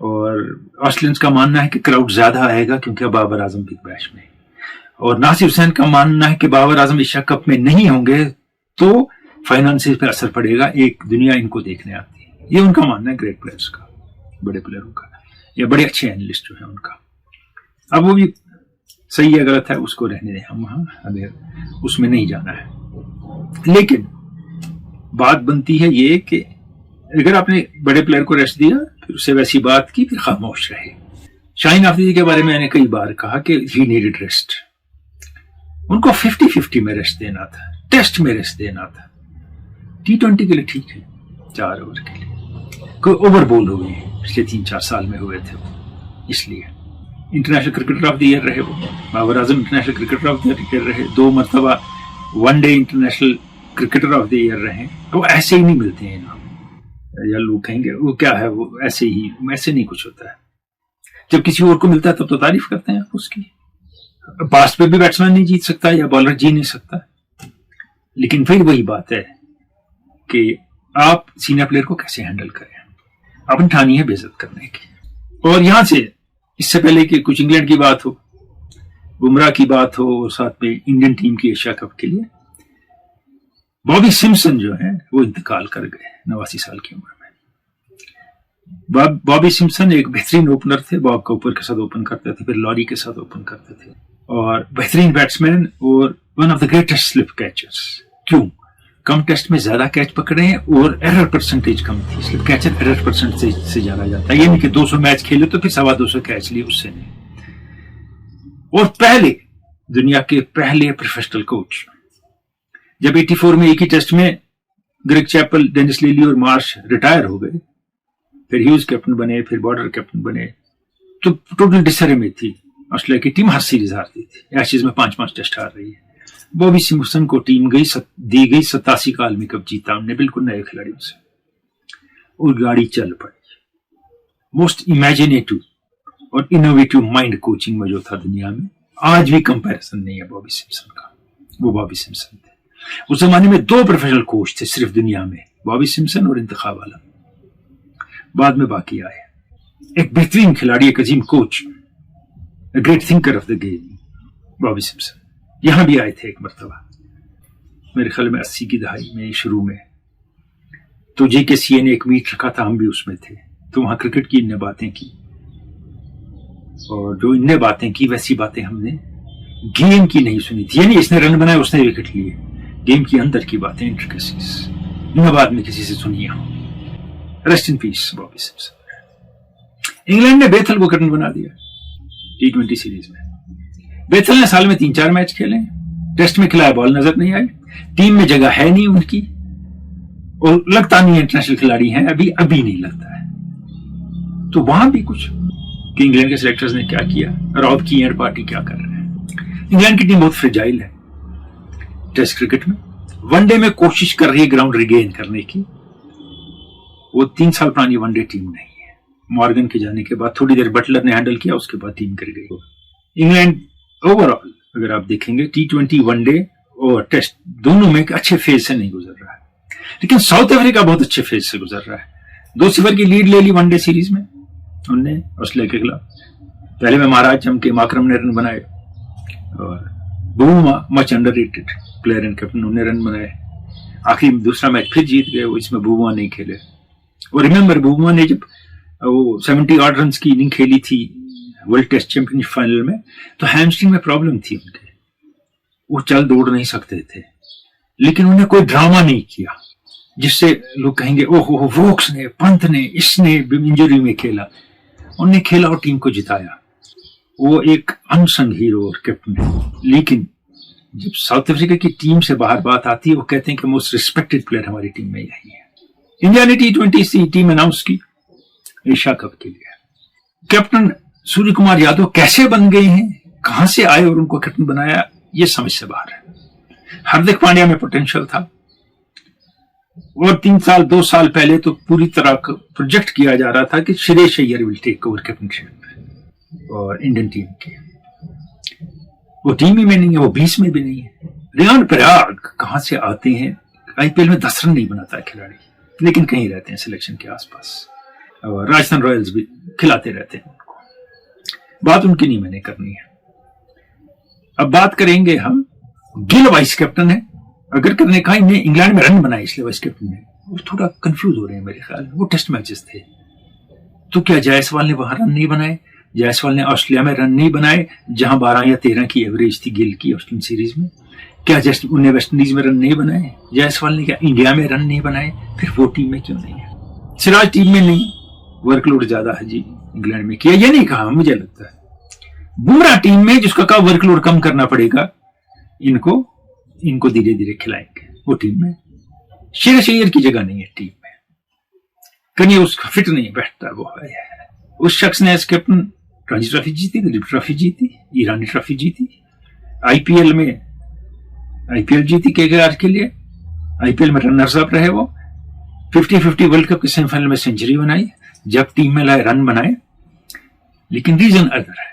اور آسٹریلینس کا ماننا ہے کہ کراؤڈ زیادہ آئے گا کیونکہ بابر اعظم بگ بیش میں، اور ناصر حسین کا ماننا ہے کہ بابر اعظم ایشیا کپ میں نہیں ہوں گے تو فائنانسز پہ اثر پڑے گا، ایک دنیا ان کو دیکھنے آتی ہے. یہ ان کا ماننا ہے گریٹ پلیئرس کا، بڑے پلیئروں کا، یا بڑے اچھے اینالسٹ جو ہیں ان کا. اب وہ بھی صحیح ہے غلط ہے اس کو رہنے دیں، ہم وہاں ہمیں اس میں نہیں جانا ہے. لیکن بات بنتی ہے یہ کہ اگر آپ نے بڑے پلیئر کو ریسٹ دیا پھر اسے ویسی بات کی پھر خاموش رہے. شاہین آفریدی کے بارے میں نے کئی بار کہا کہ ہی نیڈڈ ریسٹ. ان کو 50-50 میں ریسٹ دینا تھا، ٹیسٹ میں ریسٹ دینا تھا. T20 کے لیے ٹھیک ہے 4 اوور کے لیے کوئی اوور بول ہو گئے پچھلے 3-4 سال میں ہوئے تھے وہ، اس لیے international cricketer of the year رہے وہ. Babar Azam international cricketer of the year رہے، 2 مرتبہ one day international cricketer of the year رہے. وہ ایسے ہی نہیں ملتے ہیں انعام، یا لوگ کہیں گے وہ کیا ہے، وہ ایسے ہی، ایسے نہیں کچھ ہوتا ہے. جب کسی اور کو ملتا ہے تب تو تعریف کرتے ہیں اس کی. پاسٹ پہ بھی بیٹسمین نہیں جیت سکتا یا بالر جی نہیں سکتا. لیکن پھر وہی بات ہے کہ آپ سینئر پلیئر کو کیسے ہینڈل کریں. اپنی ٹھانی ہے بے عزت کرنے کی. اور یہاں سے اس سے پہلے کہ کچھ انگلینڈ کی بات ہو، بمراہ کی بات ہو، اور ساتھ میں انڈین ٹیم کی ایشیا کپ کے لیے بابی سمپسن جو ہیں وہ انتقال کر گئے 89 سال کی عمر میں. بابی سمپسن ایک بہترین اوپنر تھے، باب کوپر کے ساتھ اوپن کرتے تھے، پھر لوری کے ساتھ اوپن کرتے تھے، اور بہترین بیٹسمین اور one of the greatest slip catchers. کیوں؟ کم ٹیسٹ میں زیادہ کیچ پکڑے ہیں اور ایرر پرسنٹیج کم تھی. سلپ کیچر ایرر پرسنٹیج سے جانا جاتا ہے، یہ نہیں کہ 200 میچ کھیلے تو پھر 225 کیچ لیے، اس سے نہیں. اور پہلے دنیا کے پہلے پروفیشنل کوچ جب 84 میں ایک ہی ٹیسٹ میں گریگ چیپل، ڈینس لیلی اور مارش ریٹائر ہو گئے، پھر ہیوز کیپٹن بنے، پھر بارڈر کیپٹن بنے، تو ٹوٹل ڈسرے میں تھی. آسٹریلیا کی ٹیم ہر سیریز ہارتی تھی، ایشیز میں 5 ٹیسٹ ہار رہی ہے. بابی سمپسن کو ٹیم دی گئی 87 کا عالمی کپ جیتا انہوں نے بالکل نئے کھلاڑیوں سے، اور گاڑی چل پڑی. موسٹ امیجنیٹو اور انوویٹو مائنڈ کوچنگ میں جو تھا دنیا میں، آج بھی کمپیریزن نہیں ہے بابی سمپسن کا. وہ بابی سمپسن تھے. اس زمانے میں 2 پروفیشنل کوچ تھے صرف دنیا میں، بابی سمپسن اور انتخاب والا، بعد میں باقی آئے. ایک بہترین کھلاڑی، ایک عظیم coach, great thinker of the game, Bobby Simpson. یہاں بھی آئے تھے ایک مرتبہ میرے خیال میں 80 کی دہائی میں شروع میں، تو جے کے سی اے نے ایک میٹ رکھا تھا، ہم بھی اس میں تھے. تو وہاں کرکٹ کی ان نے باتیں کی، اور جو ان نے باتیں کی ویسی باتیں ہم نے گیم کی نہیں سنی تھی. یعنی اس نے رن بنائے، اس نے وکٹ لیے، گیم کی اندر کی باتیں، انٹریکسیز نہ بعد میں کسی سے سنی ہوں. Rest in peace Bobby Simpson. England نے بیتھل کو کیپٹن بنا دیا T20 سیریز میں. بیتھل نے سال میں 3-4 میچ کھیلے، ٹیسٹ میں کھلایا بال نظر نہیں آئے، ٹیم میں جگہ ہے نہیں ان کی، اور لگتا نہیں انٹرنیشنل کھلاڑی ہیں، ابھی نہیں لگتا ہے. تو وہاں بھی کچھ کہ انگلینڈ کے سلیکٹرز نے کیا کیا، راؤت کی اینڈ پارٹی کیا کر رہے ہیں. انگلینڈ کی ٹیم بہت فریجائل ہے ٹیسٹ کرکٹ میں. ون ڈے میں کوشش کر رہی ہے گراؤنڈ ریگین کرنے کی. وہ 3 سال پرانی ون ڈے ٹیم نہیں ہے. مارگن کے جانے کے بعد تھوڑی دیر بٹلر نے ہینڈل کیا، اس کے بعد ٹیم گر گئی. انگلینڈ اوور آل اگر آپ دیکھیں گے T20 ون ڈے اور ٹیسٹ دونوں میں اچھے فیز سے نہیں گزر رہا ہے. لیکن ساؤتھ افریقہ بہت اچھے فیز سے گزر رہا ہے. 2-0 کی لیڈ لے لی ون ڈے سیریز میں انہوں نے آسٹریلیا کے خلاف. پہلے میں مہاراج چمکے، ماکرم نے رن بنائے، اور Bavuma much underrated player and captain, انہوں نے رن بنائے. آخری دوسرا میچ پھر جیت گئے وہ، اس میں بوما نہیں کھیلے. اور ریممبر بوما نے جب وہ 70 آڈ رنز کی اننگ کھیلی تھی ورلڈ ٹیسٹ چیمپئن شپ فائنل میں، تو ہیمسٹرنگ میں پرابلم تھی ان کے، وہ چل دوڑ نہیں سکتے تھے. لیکن انہوں نے کوئی ڈرامہ نہیں کیا جس سے لوگ کہیں گے اوہ ووکس نے، پنت نے، اس نے انجری میں کھیلا. انہوں نے کھیلا اور ٹیم کو جتایا. وہ ایک انسنگ ہیرو اور کیپٹن ہے. لیکن جب ساؤتھ افریقہ کی ٹیم سے باہر بات آتی ہے، وہ کہتے ہیں کہ موسٹ ریسپیکٹڈ پلیئر ہماری ٹیم میں یہی ہے. انڈیا نے T20 ٹیم اناؤنس کی ایشیا کپ کے لیے. کیپٹن سوریہ کمار یادو کیسے بن گئے ہیں، کہاں سے آئے اور ان کو کیپٹن بنایا، یہ سمجھ سے باہر ہے. ہاردک پانڈیا میں پوٹینشل تھا، اور 2 سال پہلے تو پوری طرح پروجیکٹ کیا جا رہا تھا کہ شریش ایئر ول ٹیک اوور کیپٹنشپ اور انڈین ٹیم کی. وہ ٹیم ہی میں نہیں ہے، وہ 20 میں بھی نہیں ہے. ریان پراگ کہاں سے آتے ہیں، IPL میں 10 رن نہیں بناتا ہے کھلاڑی، لیکن کہیں رہتے ہیں سلیکشن کے آس پاس. اور راجستھان رائلز بھی کھلاتے رہتے ہیں ان کو. بات ان کی نہیں میں نے کرنی ہے. اب بات کریں گے ہم, گل وائس کیپٹن ہے, اگر کرنے کا انہیں انگلینڈ میں رن بنائے اس لیے وائس کیپٹن ہے. وہ تھوڑا کنفیوز ہو رہے ہیں میرے خیال میں, وہ ٹیسٹ میچز تھے تو کیا جائسوال نے وہاں رن نہیں بنائے؟ جائسوال نے آسٹریلیا میں رن نہیں بنائے جہاں 12 یا 13 کی ایوریج تھی گل کی آسٹریلین سیریز میں؟ کیا انہیں ویسٹ انڈیز میں رن نہیں بنائے جائسوال نے؟ کیا انڈیا میں رن نہیں بنائے؟ پھر وہ ٹیم میں کیوں نہیں ہے؟ سراج ٹیم میں نہیں, ورک لوڈ زیادہ ہے جی انگلینڈ میں کیا, یہ نہیں کہا, مجھے لگتا ہے بمراہ ٹیم میں جس کا کہا ورک لوڈ کم کرنا پڑے گا, ان کو دھیرے دھیرے کھلائیں گے. وہ ٹیم میں شیر کی جگہ نہیں ہے ٹیم میں, کنی اس کا فٹ نہیں بیٹھتا. وہ ہے اس شخص نے ایز کیپٹن رانجی ٹرافی جیتی, دلیپ ٹرافی جیتی, ایرانی ٹرافی جیتی, آئی پی ایل جیتی KKR کے لیے, آئی پی ایل میں رنرز اپ رہے. وہ 50-50 ورلڈ کپ کے سیمی فائنل میں سینچری بنائی, جب ٹیم میں لائے رن بنائے. لیکن ریزن ادر ہے.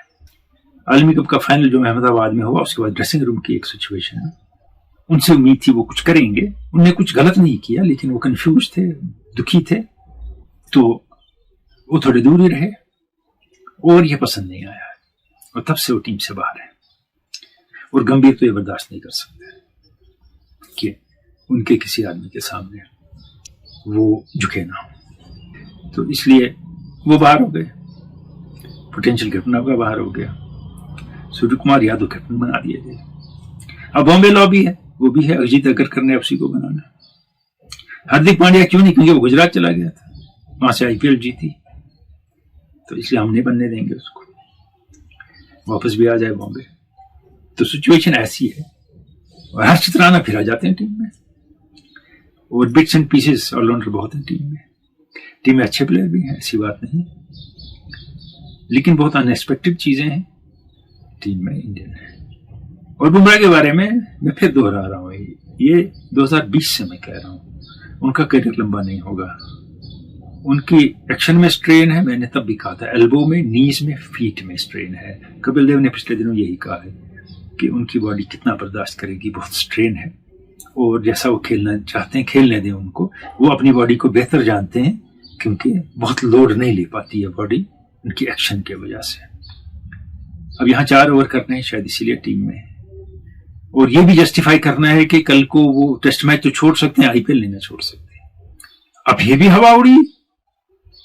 عالمی کپ کا فائنل جو احمد آباد میں ہوا, اس کے بعد ڈریسنگ روم کی ایک سچویشن ہے, ان سے امید تھی وہ کچھ کریں گے, انہوں نے کچھ غلط نہیں کیا لیکن وہ کنفیوز تھے, دکھی تھے, تو وہ تھوڑے دور ہی رہے اور یہ پسند نہیں آیا اور تب سے وہ ٹیم سے باہر ہے. اور گمبھیر تو یہ برداشت نہیں کر سکتے کہ ان کے کسی آدمی کے سامنے وہ جھکے نہ ہو, تو اس لیے وہ باہر ہو گئے. پوٹینشیل کیپٹن آپ کا باہر ہو گیا, سوریہ کمار یادو کیپٹن بنا دیے گئے. اب بامبے لا بھی ہے, وہ بھی ہے, اجیت اگر کرنے اسی کو بنانا. ہاردک پانڈیا کیوں نہیں, کیونکہ وہ گجرات چلا گیا تھا, وہاں سے آئی پی ایل جیتی, تو اس لیے ہم نہیں بننے دیں گے اس کو, واپس بھی آ جائے بامبے. تو سچویشن ایسی ہے, اور ہر چترانا پھر آ جاتے ہیں ٹیم میں, اور bits and pieces all rounder بہت ہیں ٹیم میں اچھے پلیئر بھی ہیں, ایسی بات نہیں, لیکن بہت ان ایکسپیکٹڈ چیزیں ہیں ٹیم میں انڈین. اور بمراہ کے بارے میں پھر دوہرا رہا ہوں, یہ 2020 سے میں کہہ رہا ہوں, ان کا کیریئر لمبا نہیں ہوگا. ان کی ایکشن میں سٹرین ہے, میں نے تب بھی کہا تھا, ایلبو میں, نیز میں, فیٹ میں سٹرین ہے. کپل دیو نے پچھلے دنوں یہی کہا ہے کہ ان کی باڈی کتنا برداشت کرے گی, بہت سٹرین ہے, اور جیسا وہ کھیلنا چاہتے ہیں کھیلنے دیں ان کو. وہ اپنی باڈی کو بہتر جانتے ہیں کیونکہ بہت لوڈ نہیں لے پاتی ہے باڈی ان کی ایکشن کی وجہ سے. اب یہاں 4 اوور کرنے ہیں شاید اسی لیے ٹیم میں, اور یہ بھی جسٹیفائی کرنا ہے کہ کل کو وہ ٹیسٹ میچ تو چھوڑ سکتے ہیں, آئی پی ایل نہیں نہ چھوڑ سکتے. اب یہ بھی ہوا اڑی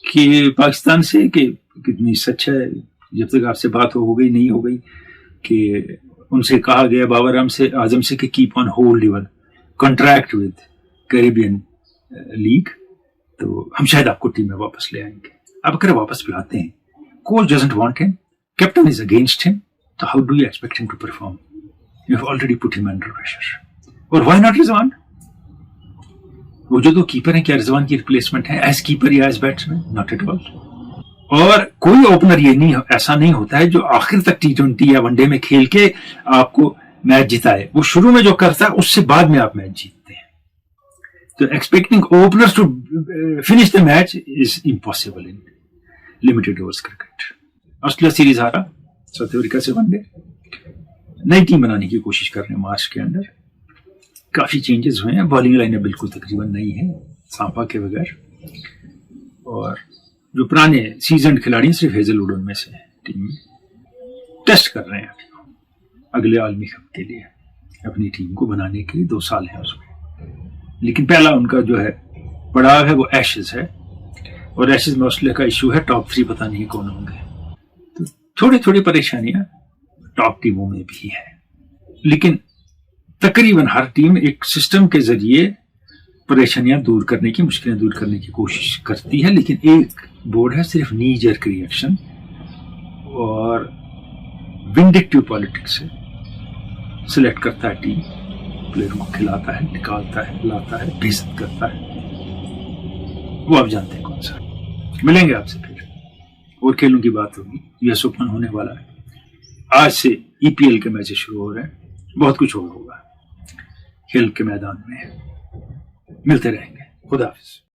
کہ پاکستان سے کہ کتنی سچ ہے, جب تک آپ سے بات ہو گئی نہیں ہو گئی, کہ ان سے کہا گیا بابر اعظم سے کہ keep on hold your contract with Caribbean league, تو ہم شاید آپ کو ٹیم میں واپس لے آئیں گے. اب اگر واپس بھی آتے ہیں, coach doesn't want him, captain is against him, تو how do you expect him to perform? You have already put him under pressure. اور وائی ناٹ رضوان, وہ جو 2 کیپر ہیں, کیا رضوان کی ریپلیسمنٹ ہے ایز کیپر یا as batsman? Not at all. اور کوئی اوپنر یہ نہیں, ایسا نہیں ہوتا ہے جو آخر تک T20 یا ون ڈے میں کھیل کے آپ کو میچ جتائے. وہ شروع میں جو کرتا ہے اس سے بعد میں آپ میچ جیتتے ہیں. تو expecting openers to finish the match is impossible in limited overs cricket. Australia series ہارا ساؤتھ افریقہ سے ون ڈے, نئی ٹیم بنانے کی کوشش کر رہے ہیں مارچ کے اندر. کافی چینجز ہوئے ہیں, بالنگ لائن بالکل تقریباً نئی ہے سانپا کے بغیر, اور جو پرانے سیزنڈ کھلاڑی ہیں صرف ہیزل ووڈ ان میں سے ٹیم میں. ٹیسٹ کر رہے ہیں اگلے عالمی کپ کے لیے, اپنی ٹیم کو بنانے کے لیے 2 سال ہیں اس میں. لیکن پہلا ان کا جو ہے پڑاؤ ہے وہ ایشز ہے, اور ایشز میں آسٹریلیا کا ایشو ہے ٹاپ 3 پتہ نہیں کون ہوں گے. تو تھوڑی پریشانیاں ٹاپ ٹیموں میں بھی ہیں, لیکن تقریباً ہر ٹیم ایک سسٹم کے ذریعے پریشانیاں دور کرنے کی, مشکلیں دور کرنے کی کوشش کرتی ہے. لیکن ایک بورڈ ہے صرف نی جرک ریئیکشن اور وینڈکٹیو پالیٹکس سے سلیکٹ کرتا ہے ٹیم, پلیئروں کو کھلاتا ہے, نکالتا ہے, لاتا ہے, بےعزت کرتا ہے. وہ آپ جانتے ہیں کون سا. ملیں گے آپ سے پھر, اور کھیلوں کی بات ہوگی. یو ایس اوپن ہونے والا ہے, آج سے EPL کے میچز شروع ہو رہے ہیں, بہت کچھ ہوگا کھیل کے میدان میں. ملتے رہیں گے. خدا حافظ.